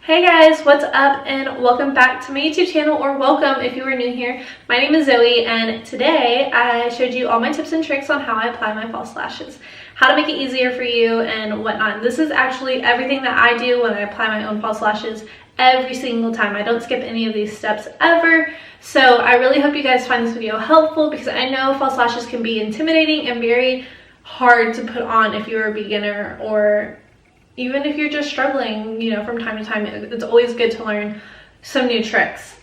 Hey guys, what's up and welcome back to my YouTube channel, or welcome if you are new here. My name is Zoe and today I showed you all my tips and tricks on how I apply my false lashes, how to make it easier for you and whatnot. This is actually everything that I do when I apply my own false lashes every single time. I don't skip any of these steps ever. So I really hope you guys find this video helpful because I know false lashes can be intimidating and very hard to put on if you're a beginner, or even if you're just struggling, you know, from time to time. It's always good to learn some new tricks.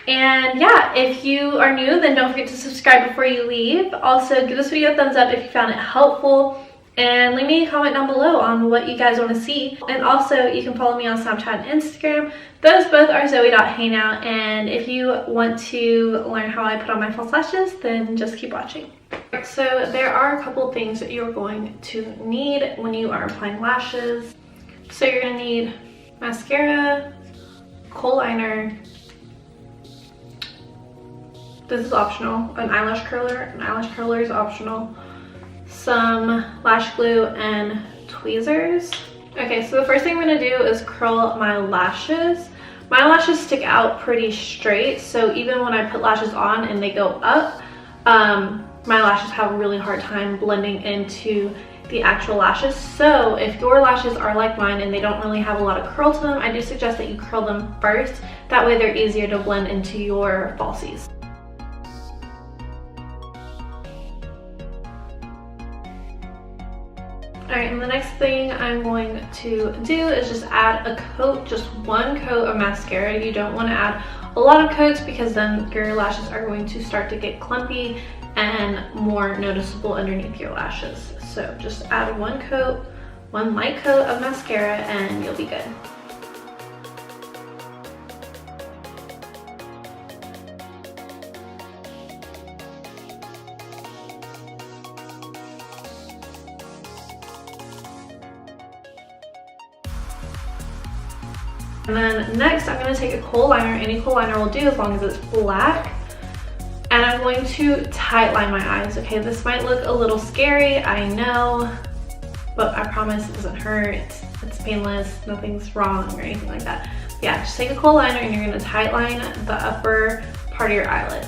And yeah, if you are new, then don't forget to subscribe before you leave. Also, give this video a thumbs up if you found it helpful, and leave me a comment down below on what you guys want to see. And also, you can follow me on Snapchat and Instagram. Those both are zoe.hangout. And if you want to learn how I put on my false lashes, then just keep watching. So there are a couple of things that you're going to need when you are applying lashes. So you're going to need mascara, kohl liner, this is optional, an eyelash curler is optional, some lash glue, and tweezers. Okay, so the first thing I'm going to do is curl my lashes. My lashes stick out pretty straight, so even when I put lashes on and they go up, my lashes have a really hard time blending into the actual lashes. So if your lashes are like mine and they don't really have a lot of curl to them, I do suggest that you curl them first. That way they're easier to blend into your falsies. Alright, and the next thing I'm going to do is just add a coat, just one coat of mascara. You don't want to add a lot of coats because then your lashes are going to start to get clumpy and more noticeable underneath your lashes. So just add one coat, one light coat of mascara, and you'll be good. And then next, I'm going to take a kohl liner. Any kohl liner will do as long as it's black. And I'm going to tight line my eyes. Okay, this might look a little scary, I know, but I promise it doesn't hurt. It's painless, nothing's wrong or anything like that. Yeah, just take a kohl liner and you're going to tight line the upper part of your eyelid.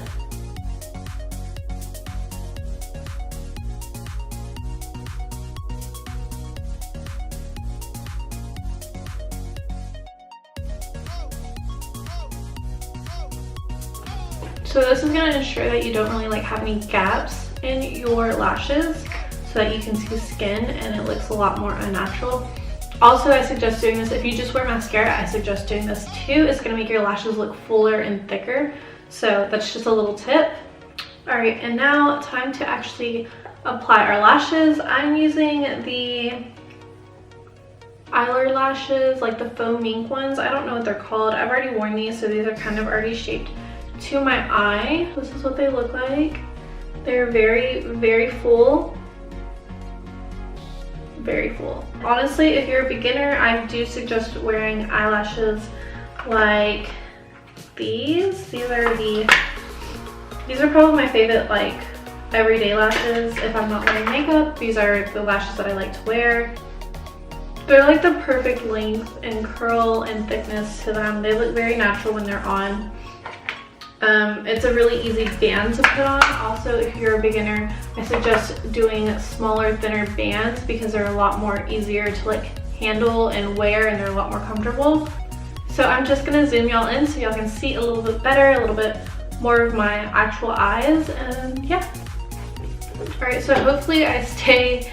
So this is going to ensure that you don't really have any gaps in your lashes so that you can see skin and it looks a lot more unnatural. Also, I suggest doing this if you just wear mascara. I suggest doing this too. It's going to make your lashes look fuller and thicker. So that's just a little tip. Alright, and now time to actually apply our lashes. I'm using the Eyelure lashes, like the Faux Mink ones. I don't know what they're called. I've already worn these, so these are kind of already shaped to my eye. This is what they look like. They're very, very full. Very full. Honestly, if you're a beginner, I do suggest wearing eyelashes like these. These are probably my favorite everyday lashes if I'm not wearing makeup. These are the lashes that I like to wear. They're like the perfect length and curl and thickness to them. They look very natural when they're on. It's a really easy band to put on. Also, if you're a beginner, I suggest doing smaller, thinner bands because they're a lot more easier to handle and wear, and they're a lot more comfortable. So I'm just gonna zoom y'all in so y'all can see a little bit better, a little bit more of my actual eyes, and yeah. Alright, so hopefully I stay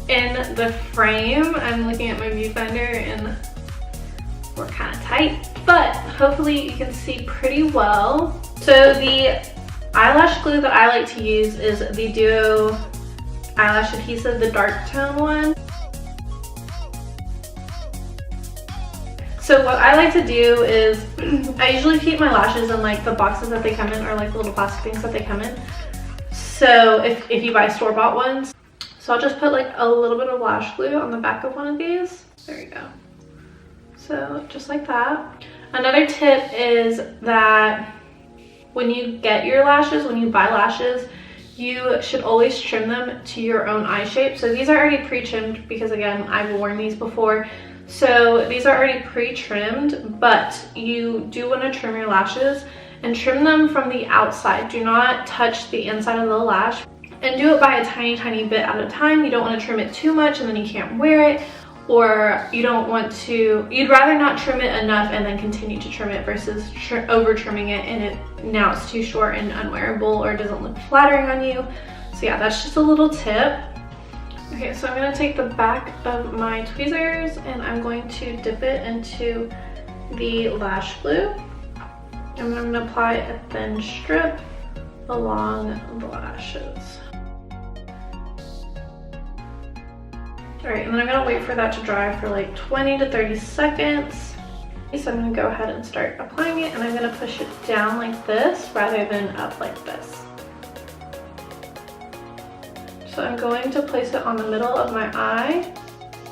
in the frame. I'm looking at my viewfinder and we're kind of tight, but hopefully you can see pretty well. So the eyelash glue that I like to use is the Duo Eyelash Adhesive, the dark tone one. So what I like to do is I usually keep my lashes in the boxes that they come in, or the little plastic things that they come in. So if you buy store-bought ones, so I'll just put a little bit of lash glue on the back of one of these. There you go. So just like that. Another tip is that when you get your lashes, when you buy lashes, you should always trim them to your own eye shape. So these are already pre-trimmed because, again, I've worn these before. So these are already pre-trimmed, but you do want to trim your lashes and trim them from the outside. Do not touch the inside of the lash, and do it by a tiny bit at a time. You don't want to trim it too much and then you can't wear it, or you don't want to, you'd rather not trim it enough and then continue to trim it versus over trimming it and now it's too short and unwearable or doesn't look flattering on you. So yeah, that's just a little tip. Okay, so I'm going to take the back of my tweezers and I'm going to dip it into the lash glue. And then I'm going to apply a thin strip along the lashes. Alright, and then I'm going to wait for that to dry for like 20 to 30 seconds. So I'm going to go ahead and start applying it, and I'm going to push it down like this rather than up like this. So I'm going to place it on the middle of my eye,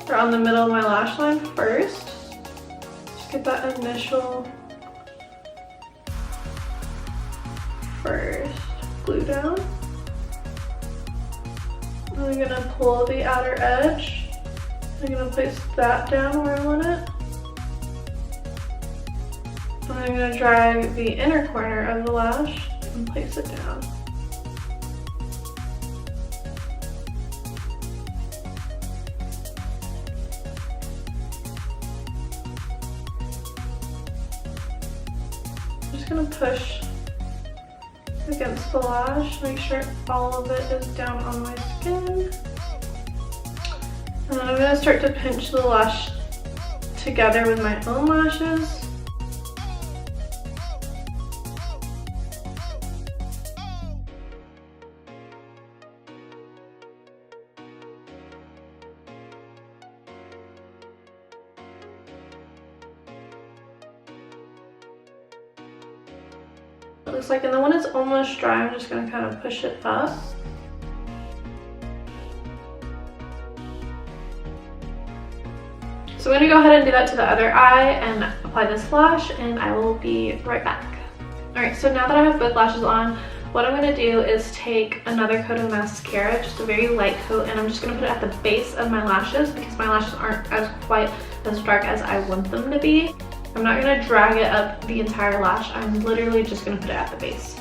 or on the middle of my lash line first. Just get that initial first glue down. And I'm going to pull the outer edge. I'm going to place that down where I want it. And I'm going to drag the inner corner of the lash and place it down. I'm just going to push against the lash, make sure all of it is down on my skin. And then I'm going to start to pinch the lash together with my own lashes. It looks like, and then when it's almost dry, I'm just going to kind of push it up. So I'm going to go ahead and do that to the other eye and apply this lash, and I will be right back. Alright, so now that I have both lashes on, what I'm going to do is take another coat of mascara, just a very light coat, and I'm just going to put it at the base of my lashes because my lashes aren't quite as dark as I want them to be. I'm not going to drag it up the entire lash, I'm literally just going to put it at the base.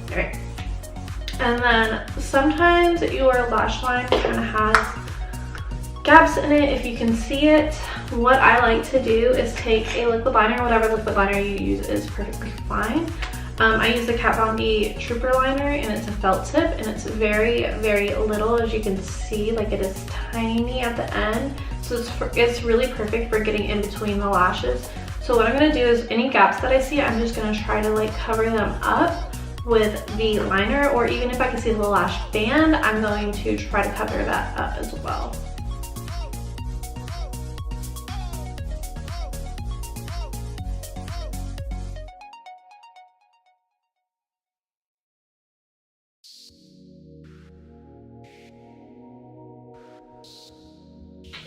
Alright, and then sometimes your lash line kind of has gaps in it if you can see it. What I like to do is take a liquid liner, whatever liquid liner you use is perfectly fine. I use the Kat Von D Trooper liner, and it's a felt tip, and it's very little, as you can see, like it is tiny at the end, so it's really perfect for getting in between the lashes. So what I'm going to do is any gaps that I see, I'm just going to try to like cover them up with the liner, or even if I can see the lash band, I'm going to try to cover that up as well.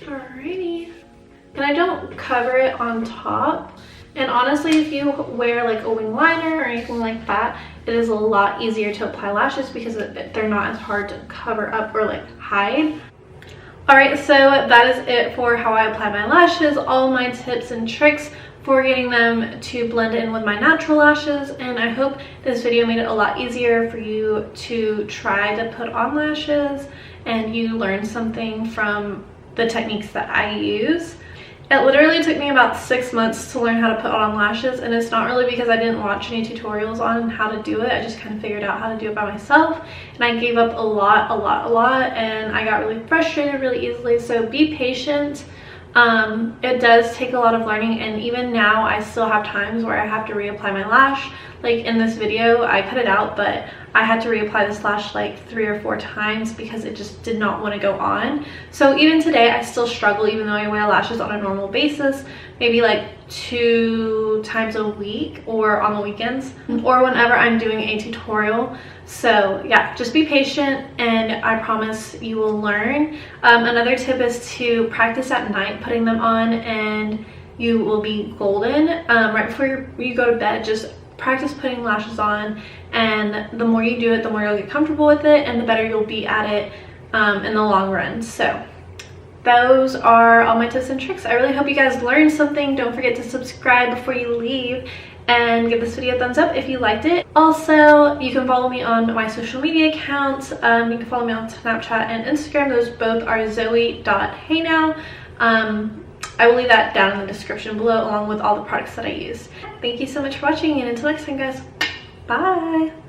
Alrighty, and I don't cover it on top, and honestly if you wear like a wing liner or anything like that, it is a lot easier to apply lashes because they're not as hard to cover up or like hide. Alright, so that is it for how I apply my lashes, all my tips and tricks for getting them to blend in with my natural lashes, and I hope this video made it a lot easier for you to try to put on lashes and you learned something from the techniques that I use. It literally took me about 6 months to learn how to put on lashes, and it's not really because I didn't watch any tutorials on how to do it. I just kind of figured out how to do it by myself, and I gave up a lot, and I got really frustrated really easily. So be patient. It does take a lot of learning, and even now I still have times where I have to reapply my lash. Like in this video, I cut it out, but I had to reapply this lash like 3 or 4 times because it just did not want to go on. So even today, I still struggle, even though I wear lashes on a normal basis, maybe like 2 times a week or on the weekends or whenever I'm doing a tutorial. So yeah, just be patient and I promise you will learn. Another tip is to practice at night putting them on, and you will be golden. Right before you go to bed, just practice putting lashes on, and the more you do it, the more you'll get comfortable with it and the better you'll be at it in the long run. So those are all my tips and tricks. I really hope you guys learned something. Don't forget to subscribe before you leave and give this video a thumbs up if you liked it. Also, you can follow me on my social media accounts. You can follow me on Snapchat and Instagram. Those both are zoe.heynow. I will leave that down in the description below along with all the products that I use. Thank you so much for watching, and until next time guys, bye!